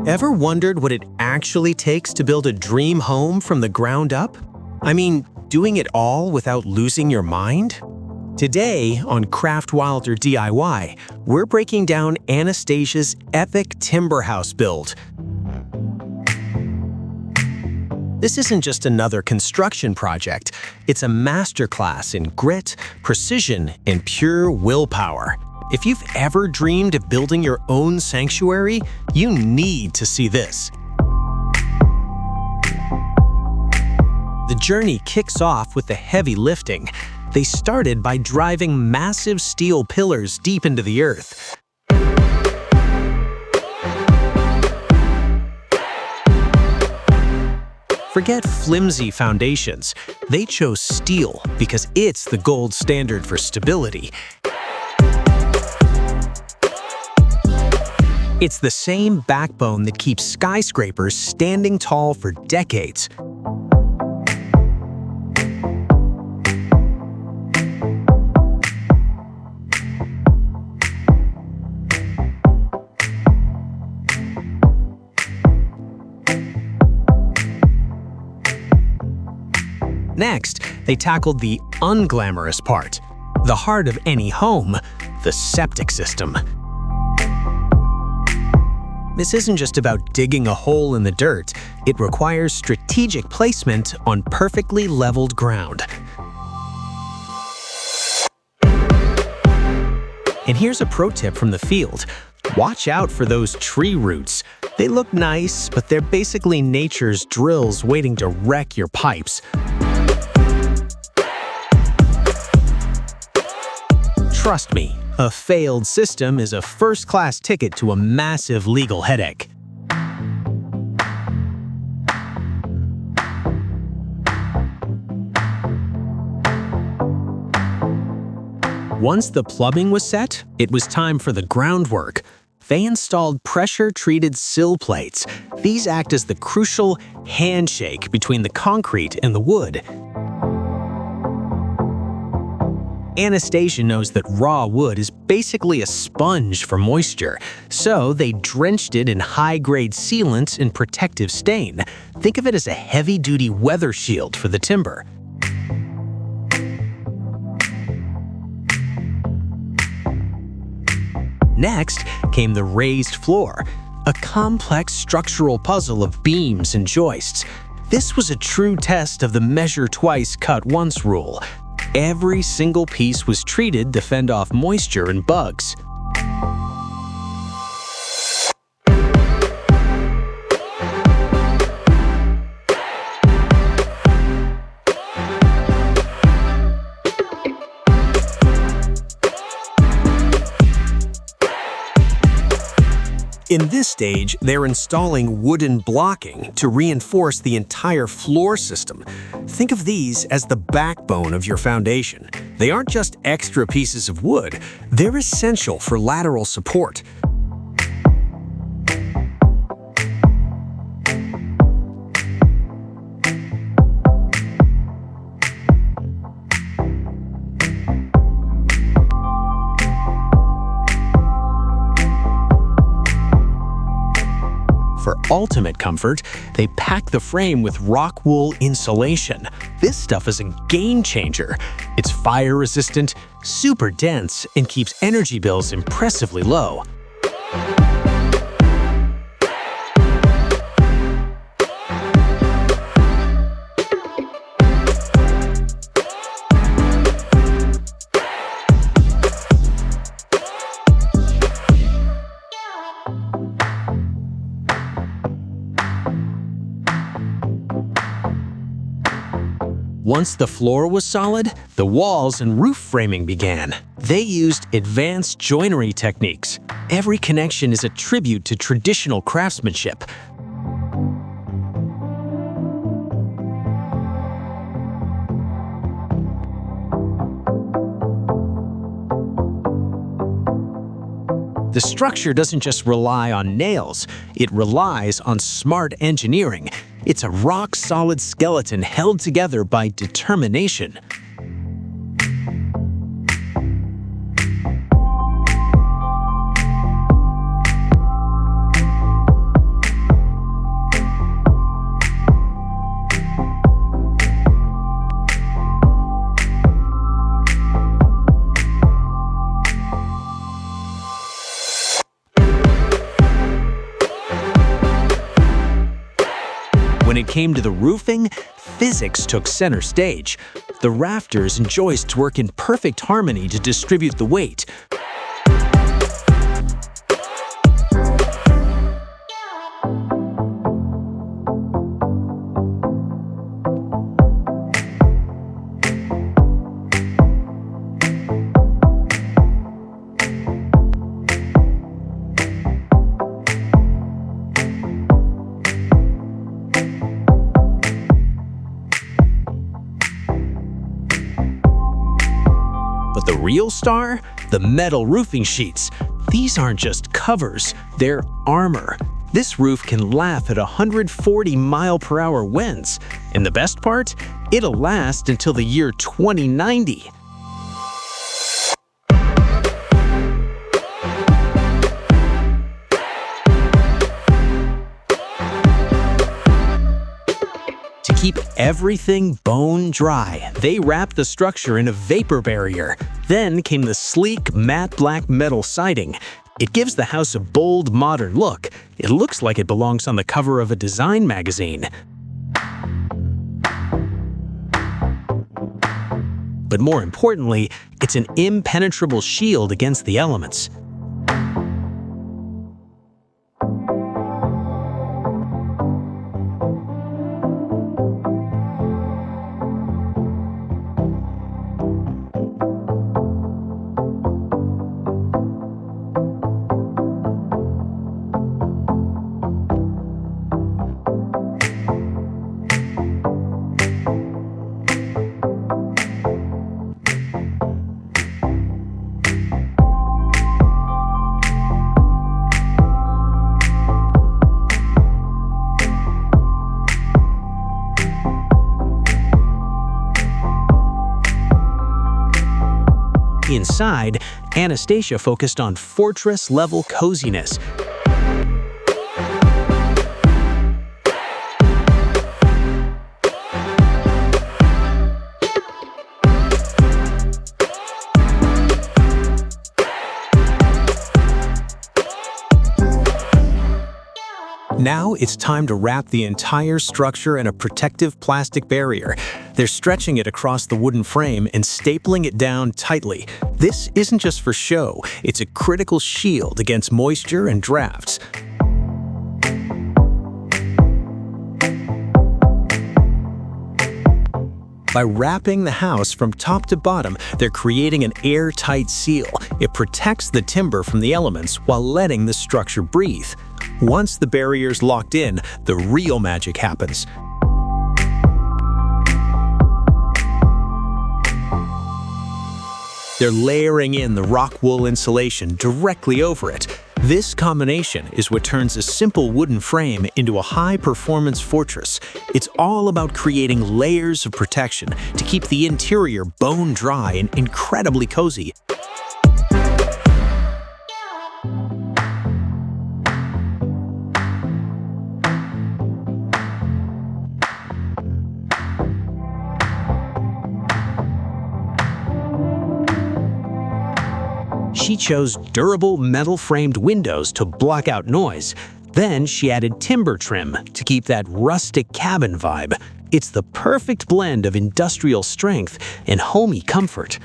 Ever wondered what it actually takes to build a dream home from the ground up? I mean, doing it all without losing your mind? Today on Craft Wilder DIY, we're breaking down Anastasia's epic timber house build. This isn't just another construction project, it's a masterclass in grit, precision, and pure willpower. If you've ever dreamed of building your own sanctuary, you need to see this. The journey kicks off with the heavy lifting. They started by driving massive steel pillars deep into the earth. Forget flimsy foundations. They chose steel because it's the gold standard for stability. It's the same backbone that keeps skyscrapers standing tall for decades. Next, they tackled the unglamorous part, the heart of any home, the septic system. This isn't just about digging a hole in the dirt. It requires strategic placement on perfectly leveled ground. And here's a pro tip from the field. Watch out for those tree roots. They look nice, but they're basically nature's drills waiting to wreck your pipes. Trust me, a failed system is a first-class ticket to a massive legal headache. Once the plumbing was set, it was time for the groundwork. They installed pressure-treated sill plates. These act as the crucial handshake between the concrete and the wood. Anastasia knows that raw wood is basically a sponge for moisture, so they drenched it in high-grade sealant and protective stain. Think of it as a heavy-duty weather shield for the timber. Next came the raised floor, a complex structural puzzle of beams and joists. This was a true test of the measure twice, cut once rule. Every single piece was treated to fend off moisture and bugs. In this stage, they're installing wooden blocking to reinforce the entire floor system. Think of these as the backbone of your foundation. They aren't just extra pieces of wood, they're essential for lateral support. For ultimate comfort, they pack the frame with rock wool insulation. This stuff is a game changer. It's fire resistant, super dense, and keeps energy bills impressively low. Once the floor was solid, the walls and roof framing began. They used advanced joinery techniques. Every connection is a tribute to traditional craftsmanship. The structure doesn't just rely on nails, it relies on smart engineering. It's a rock-solid skeleton held together by determination. when it came to the roofing, physics took center stage. The rafters and joists work in perfect harmony to distribute the weight. But the real star? The metal roofing sheets. These aren't just covers, they're armor. This roof can laugh at 140-mile-per-hour winds. And the best part? It'll last until the year 2090. To keep everything bone dry, they wrapped the structure in a vapor barrier. Then came the sleek, matte black metal siding. It gives the house a bold, modern look. It looks like it belongs on the cover of a design magazine. But more importantly, it's an impenetrable shield against the elements. Inside, Anastasia focused on fortress-level coziness. Now it's time to wrap the entire structure in a protective plastic barrier. They're stretching it across the wooden frame and stapling it down tightly. This isn't just for show, it's a critical shield against moisture and drafts. By wrapping the house from top to bottom, they're creating an airtight seal. It protects the timber from the elements while letting the structure breathe. Once the barrier's locked in, the real magic happens. They're layering in the rock wool insulation directly over it. This combination is what turns a simple wooden frame into a high-performance fortress. It's all about creating layers of protection to keep the interior bone dry and incredibly cozy. She chose durable metal-framed windows to block out noise. Then she added timber trim to keep that rustic cabin vibe. It's the perfect blend of industrial strength and homey comfort.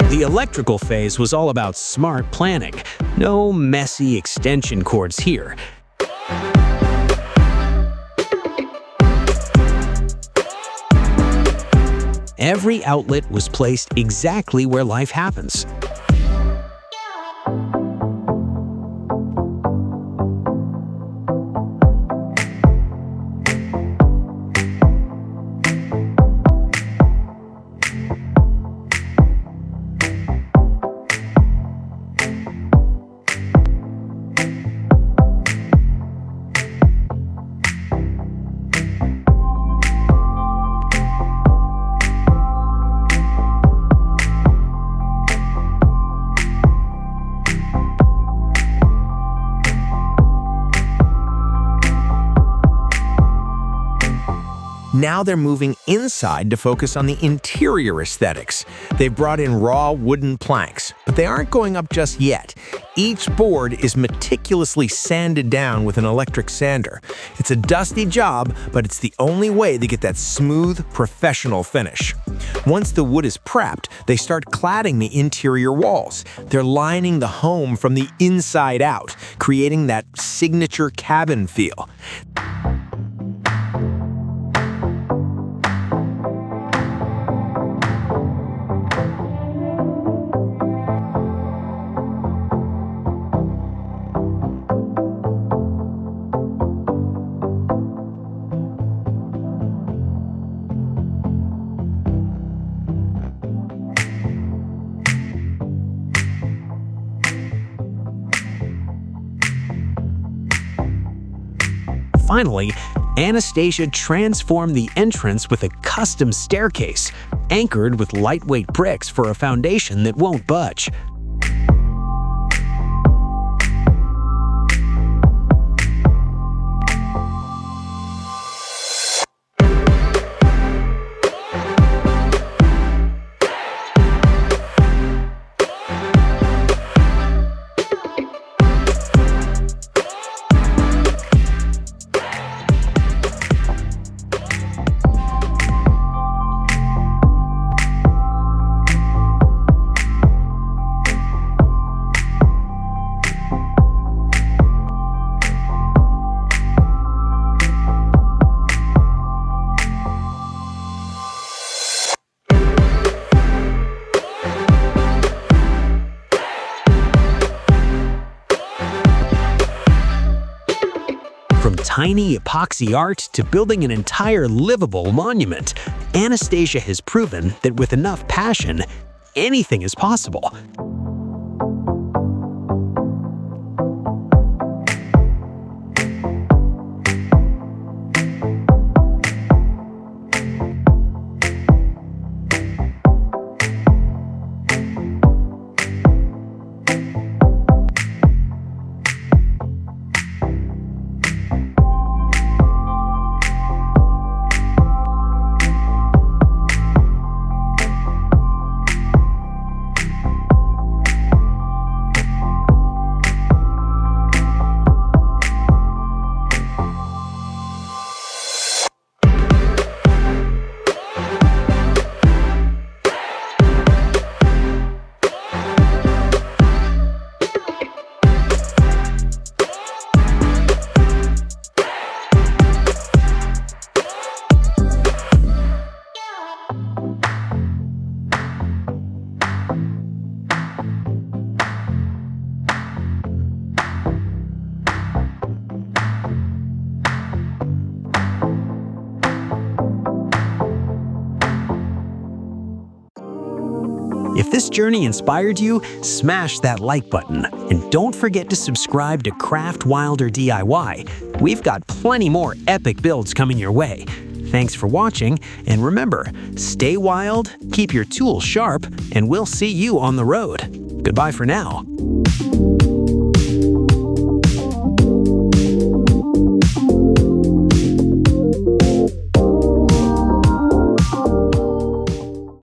The electrical phase was all about smart planning. No messy extension cords here. Every outlet was placed exactly where life happens. Now they're moving inside to focus on the interior aesthetics. They've brought in raw wooden planks, but they aren't going up just yet. Each board is meticulously sanded down with an electric sander. It's a dusty job, but it's the only way to get that smooth, professional finish. Once the wood is prepped, they start cladding the interior walls. They're lining the home from the inside out, creating that signature cabin feel. Finally, Anastasia transformed the entrance with a custom staircase, anchored with lightweight bricks for a foundation that won't budge. From tiny epoxy art to building an entire livable monument, Anastasia has proven that with enough passion, anything is possible. If this journey inspired you, smash that like button. And don't forget to subscribe to Craft Wilder DIY. We've got plenty more epic builds coming your way. Thanks for watching, and remember, stay wild, keep your tools sharp, and we'll see you on the road. Goodbye for now.